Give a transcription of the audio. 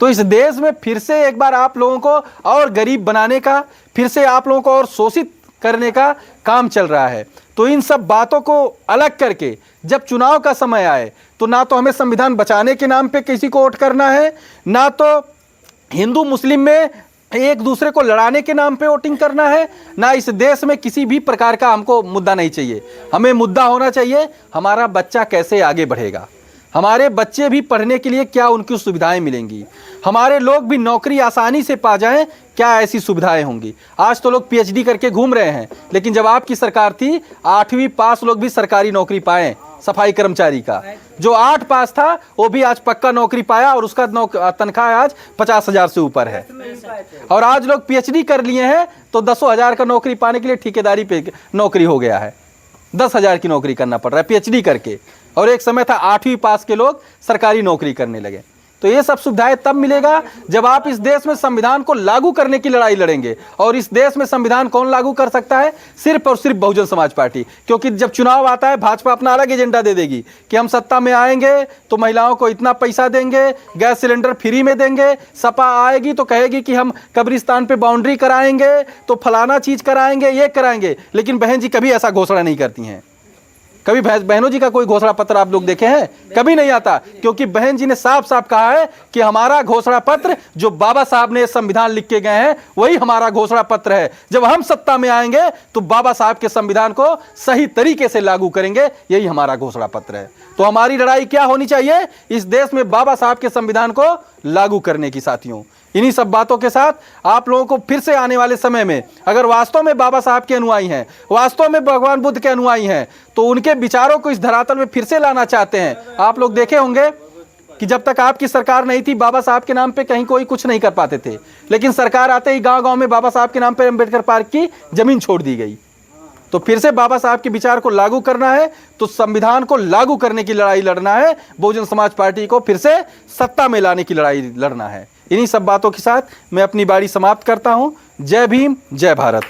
तो इस देश में फिर से एक बार आप लोगों को और गरीब बनाने का, फिर से आप लोगों को और शोषित करने का काम चल रहा है। तो इन सब बातों को अलग करके जब चुनाव का समय आए तो ना तो हमें संविधान बचाने के नाम पे किसी को वोट करना है, ना तो हिंदू मुस्लिम में एक दूसरे को लड़ाने के नाम पे वोटिंग करना है, ना इस देश में किसी भी प्रकार का हमको मुद्दा नहीं चाहिए। हमें मुद्दा होना चाहिए हमारा बच्चा कैसे आगे बढ़ेगा, हमारे बच्चे भी पढ़ने के लिए क्या उनकी सुविधाएं मिलेंगी, हमारे लोग भी नौकरी आसानी से पा जाएं, क्या ऐसी सुविधाएं होंगी। आज तो लोग पीएचडी करके घूम रहे हैं, लेकिन जब आपकी सरकार थी 8वीं पास लोग भी सरकारी नौकरी पाए। सफाई कर्मचारी का जो 8 पास था वो भी आज पक्का नौकरी पाया और उसका तनख्वाह आज 50,000 से ऊपर है। और आज लोग पीएचडी कर लिए हैं तो 10,000 का नौकरी पाने के लिए ठेकेदारी पे नौकरी हो गया है, 10,000 की नौकरी करना पड़ रहा है पीएचडी करके। और एक समय था 8वीं पास के लोग सरकारी नौकरी करने लगे। तो ये सब सुविधाएं तब मिलेगा जब आप इस देश में संविधान को लागू करने की लड़ाई लड़ेंगे। और इस देश में संविधान कौन लागू कर सकता है? सिर्फ और सिर्फ बहुजन समाज पार्टी। क्योंकि जब चुनाव आता है भाजपा अपना अलग एजेंडा दे देगी कि हम सत्ता में आएंगे तो महिलाओं को इतना पैसा देंगे, गैस सिलेंडर फ्री में देंगे। सपा आएगी तो कहेगी कि हम कब्रिस्तान पे बाउंड्री कराएंगे, तो फलाना चीज कराएंगे, ये कराएंगे। लेकिन बहन जी कभी ऐसा घोषणा नहीं करती हैं। कभी बहनों जी का कोई घोषणा पत्र आप लोग देखे हैं? कभी नहीं आता। क्योंकि बहन जी ने साफ साफ कहा है कि हमारा घोषणा पत्र जो बाबा साहब ने संविधान लिख के गए हैं वही हमारा घोषणा पत्र है। जब हम सत्ता में आएंगे तो बाबा साहब के संविधान को सही तरीके से लागू करेंगे, यही हमारा घोषणा पत्र है। तो हमारी लड़ाई क्या होनी चाहिए? इस देश में बाबा साहब के संविधान को लागू करने की। साथियों, इन्हीं सब बातों के साथ आप लोगों को फिर से आने वाले समय में अगर वास्तव में बाबा साहब के अनुयायी हैं, वास्तव में भगवान बुद्ध के अनुयायी हैं, तो उनके विचारों को इस धरातल में फिर से लाना चाहते हैं। आप लोग देखे होंगे कि जब तक आपकी सरकार नहीं थी बाबा साहब के नाम पे कहीं कोई कुछ नहीं कर पाते थे, लेकिन सरकार आते ही गांव-गांव में बाबा साहब के नाम पे अंबेडकर पार्क की जमीन छोड़ दी गई। तो फिर से बाबा साहब के विचार को लागू करना है तो संविधान को लागू करने की लड़ाई लड़ना है। बहुजन समाज पार्टी को फिर से सत्ता में लाने की लड़ाई लड़ना है। इन्हीं सब बातों के साथ मैं अपनी बारी समाप्त करता हूं। जय भीम, जय भारत।